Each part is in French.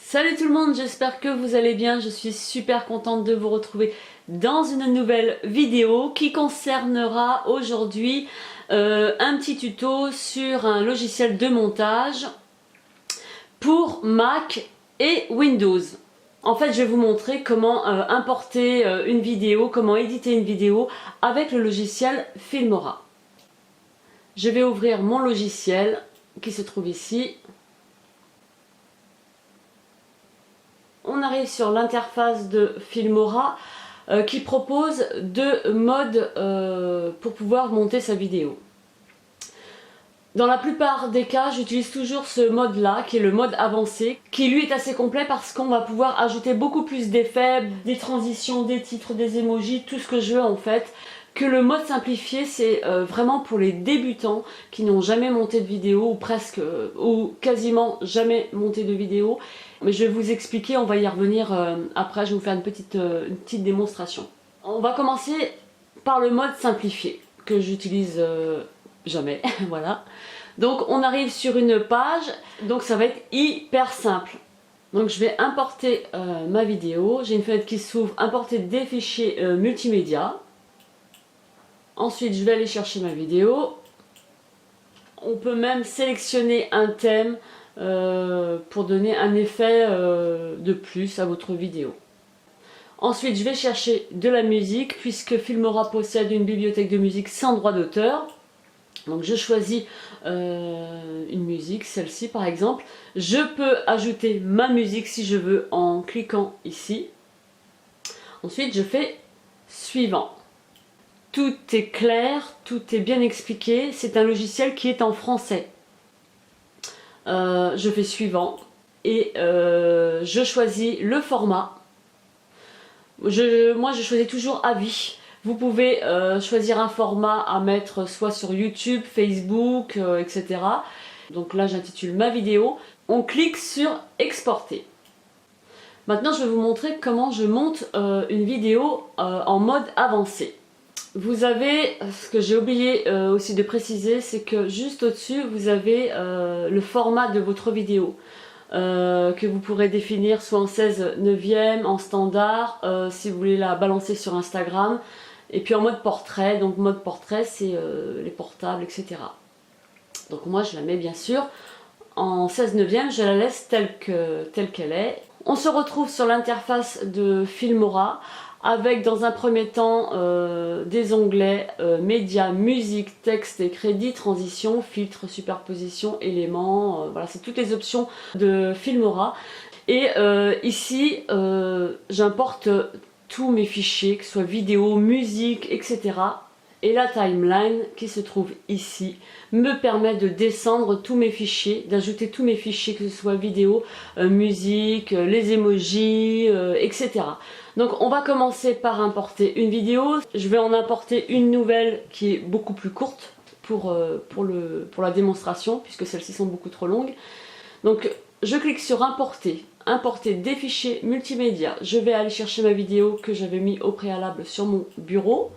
Salut tout le monde, j'espère que vous allez bien. Je suis super contente de vous retrouver dans une nouvelle vidéo qui concernera aujourd'hui un petit tuto sur un logiciel de montage pour Mac et Windows. En fait, je vais vous montrer comment importer une vidéo, comment éditer une vidéo avec le logiciel Filmora. Je vais ouvrir mon logiciel qui se trouve ici. On arrive sur l'interface de Filmora qui propose deux modes pour pouvoir monter sa vidéo. Dans la plupart des cas, j'utilise toujours ce mode là qui est le mode avancé, qui lui est assez complet parce qu'on va pouvoir ajouter beaucoup plus d'effets, des transitions, des titres, des emojis, tout ce que je veux en fait. Que le mode simplifié, c'est vraiment pour les débutants qui n'ont jamais monté de vidéo ou presque ou quasiment jamais monté de vidéo. Mais je vais vous expliquer, on va y revenir après, je vais vous faire une petite démonstration. On va commencer par le mode simplifié que j'utilise jamais, voilà. Donc on arrive sur une page, donc ça va être hyper simple. Donc je vais importer ma vidéo, j'ai une fenêtre qui s'ouvre, importer des fichiers multimédia. Ensuite, je vais aller chercher ma vidéo. On peut même sélectionner un thème pour donner un effet de plus à votre vidéo. Ensuite, je vais chercher de la musique puisque Filmora possède une bibliothèque de musique sans droit d'auteur. Donc je choisis une musique, celle-ci par exemple. Je peux ajouter ma musique si je veux en cliquant ici. Ensuite, je fais suivant. Tout est clair, tout est bien expliqué. C'est un logiciel qui est en français. Je fais suivant et je choisis le format. Moi, je choisis toujours à vie. Vous pouvez choisir un format à mettre soit sur YouTube, Facebook, etc. Donc là, j'intitule ma vidéo. On clique sur exporter. Maintenant, je vais vous montrer comment je monte une vidéo en mode avancé. Vous avez, ce que j'ai oublié aussi de préciser, c'est que juste au-dessus, vous avez le format de votre vidéo que vous pourrez définir soit en 16/9, en standard, si vous voulez la balancer sur Instagram, et puis en mode portrait. Donc mode portrait, c'est les portables, etc. Donc moi, je la mets bien sûr en 16/9, je la laisse telle qu'elle est. On se retrouve sur l'interface de Filmora, avec dans un premier temps des onglets médias, musique, texte et crédit, transition, filtre, superposition, éléments, voilà, c'est toutes les options de Filmora. Et ici, j'importe tous mes fichiers, que ce soit vidéo, musique, etc. Et la timeline qui se trouve ici me permet de descendre tous mes fichiers, d'ajouter tous mes fichiers, que ce soit vidéo, musique, les emojis, etc. Donc on va commencer par importer une vidéo. Je vais en importer une nouvelle qui est beaucoup plus courte pour la démonstration, puisque celles-ci sont beaucoup trop longues. Donc je clique sur importer, importer des fichiers multimédia. Je vais aller chercher ma vidéo que j'avais mis au préalable sur mon bureau.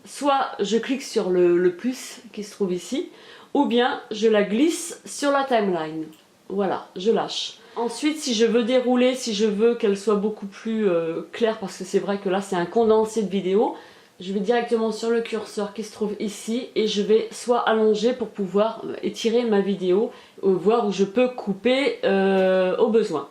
Soit je clique sur le plus qui se trouve ici, ou bien je la glisse sur la timeline. Voilà, je lâche. Ensuite, si je veux dérouler, si je veux qu'elle soit beaucoup plus claire, parce que c'est vrai que là c'est un condensé de vidéo, je vais directement sur le curseur qui se trouve ici et je vais soit allonger pour pouvoir étirer ma vidéo, voir où je peux couper au besoin.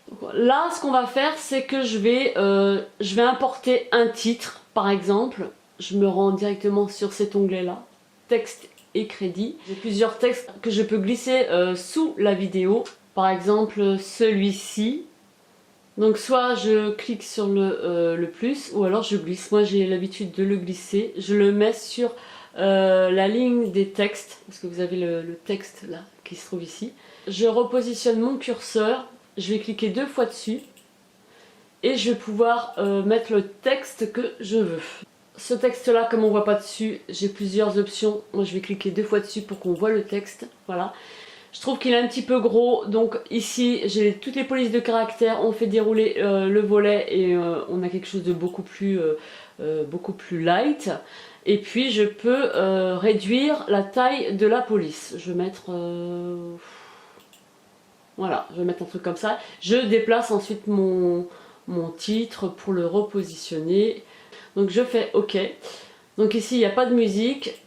Donc, là, ce qu'on va faire, c'est que je vais importer un titre, par exemple. Je me rends directement sur cet onglet-là, texte et crédit. J'ai plusieurs textes que je peux glisser sous la vidéo. Par exemple, celui-ci. Donc soit je clique sur le plus, ou alors je glisse. Moi, j'ai l'habitude de le glisser. Je le mets sur la ligne des textes, parce que vous avez le texte là, qui se trouve ici. Je repositionne mon curseur. Je vais cliquer 2 fois dessus. Et je vais pouvoir mettre le texte que je veux. Ce texte-là, comme on ne voit pas dessus, j'ai plusieurs options. Moi, je vais cliquer 2 fois dessus pour qu'on voit le texte. Voilà. Je trouve qu'il est un petit peu gros. Donc ici, j'ai toutes les polices de caractères. On fait dérouler le volet et on a quelque chose de beaucoup plus light. Et puis je peux réduire la taille de la police. Je vais mettre... voilà, je vais mettre un truc comme ça. Je déplace ensuite mon titre pour le repositionner. Donc je fais OK. Donc ici il n'y a pas de musique.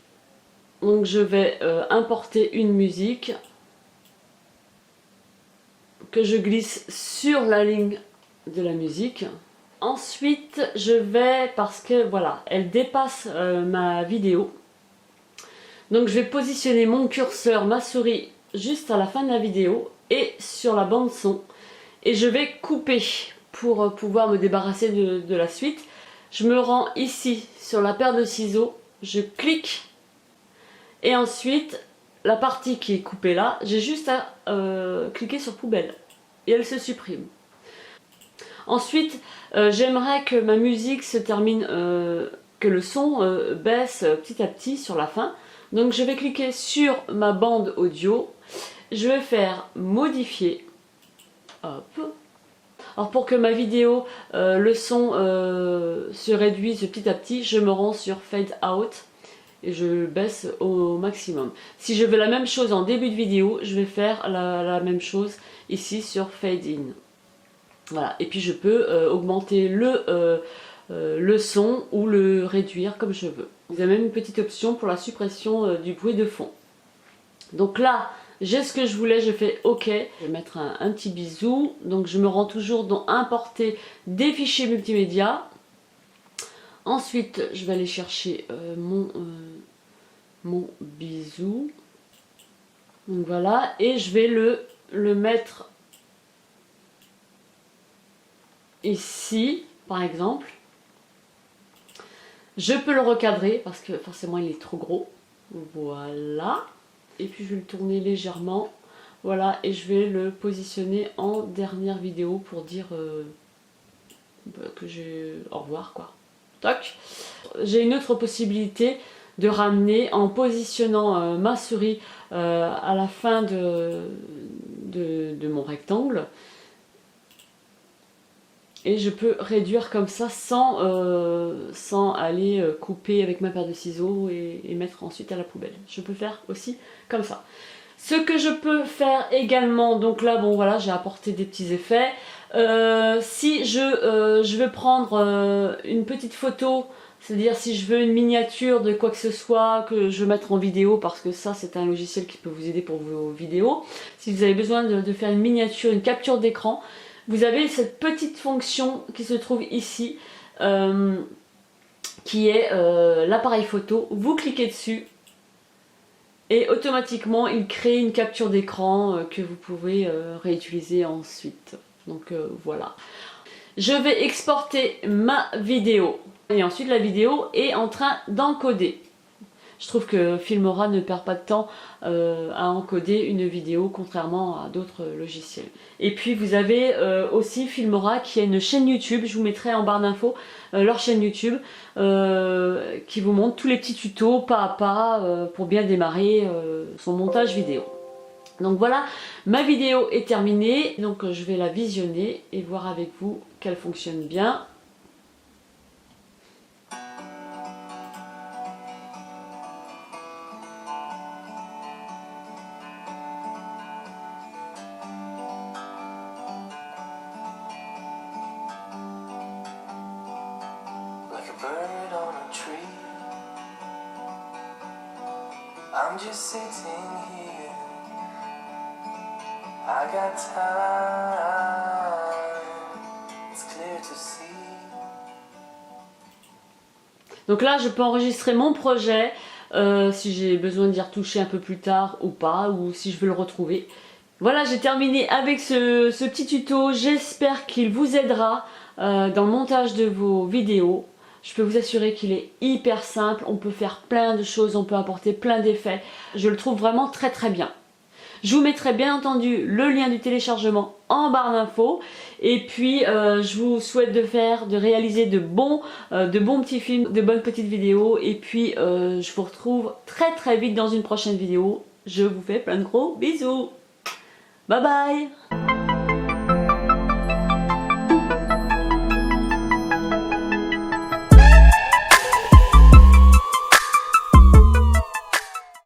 Donc je vais importer une musique que je glisse sur la ligne de la musique. Ensuite je vais, parce que voilà, elle dépasse ma vidéo. Donc je vais positionner mon curseur, ma souris juste à la fin de la vidéo et sur la bande son. Et je vais couper pour pouvoir me débarrasser de la suite. Je me rends ici sur la paire de ciseaux, je clique et ensuite la partie qui est coupée là, j'ai juste à cliquer sur poubelle et elle se supprime. Ensuite, j'aimerais que ma musique se termine, que le son baisse petit à petit sur la fin. Donc je vais cliquer sur ma bande audio, je vais faire modifier. Hop. Alors pour que ma vidéo, le son se réduise petit à petit, je me rends sur Fade Out et je baisse au maximum. Si je veux la même chose en début de vidéo, je vais faire la même chose ici sur Fade In. Voilà, et puis je peux augmenter le son ou le réduire comme je veux. Vous avez même une petite option pour la suppression du bruit de fond. Donc là, j'ai ce que je voulais, je fais OK. Je vais mettre un petit bisou. Donc je me rends toujours dans importer des fichiers multimédia. Ensuite, je vais aller chercher mon bisou. Donc voilà, et je vais le mettre ici, par exemple. Je peux le recadrer parce que forcément il est trop gros. Voilà. Et puis je vais le tourner légèrement. Voilà, et je vais le positionner en dernière vidéo pour dire que j'ai au revoir quoi. Toc. J'ai une autre possibilité de ramener en positionnant ma souris à la fin de mon rectangle. Et je peux réduire comme ça sans aller couper avec ma paire de ciseaux et mettre ensuite à la poubelle. Je peux faire aussi comme ça. Ce que je peux faire également, donc là bon voilà, j'ai apporté des petits effets. Si je veux prendre une petite photo, c'est-à-dire si je veux une miniature de quoi que ce soit que je veux mettre en vidéo, parce que ça c'est un logiciel qui peut vous aider pour vos vidéos. Si vous avez besoin de faire une miniature, une capture d'écran, vous avez cette petite fonction qui se trouve ici, qui est l'appareil photo. Vous cliquez dessus et automatiquement il crée une capture d'écran que vous pouvez réutiliser ensuite. Donc voilà. Je vais exporter ma vidéo et ensuite la vidéo est en train d'encoder. Je trouve que Filmora ne perd pas de temps à encoder une vidéo contrairement à d'autres logiciels. Et puis vous avez aussi Filmora qui a une chaîne YouTube, je vous mettrai en barre d'infos leur chaîne YouTube qui vous montre tous les petits tutos pas à pas pour bien démarrer son montage vidéo. Donc voilà, ma vidéo est terminée, donc je vais la visionner et voir avec vous qu'elle fonctionne bien. Bird on a tree. I'm just sitting here. I got time. It's clear to see. Donc là, je peux enregistrer mon projet si j'ai besoin d'y retoucher un peu plus tard ou pas, ou si je veux le retrouver. Voilà, j'ai terminé avec ce petit tuto. J'espère qu'il vous aidera dans le montage de vos vidéos. Je peux vous assurer qu'il est hyper simple, on peut faire plein de choses, on peut apporter plein d'effets. Je le trouve vraiment très très bien. Je vous mettrai bien entendu le lien du téléchargement en barre d'infos. Et puis je vous souhaite de réaliser de bons petits films, de bonnes petites vidéos. Et puis je vous retrouve très très vite dans une prochaine vidéo. Je vous fais plein de gros bisous. Bye bye.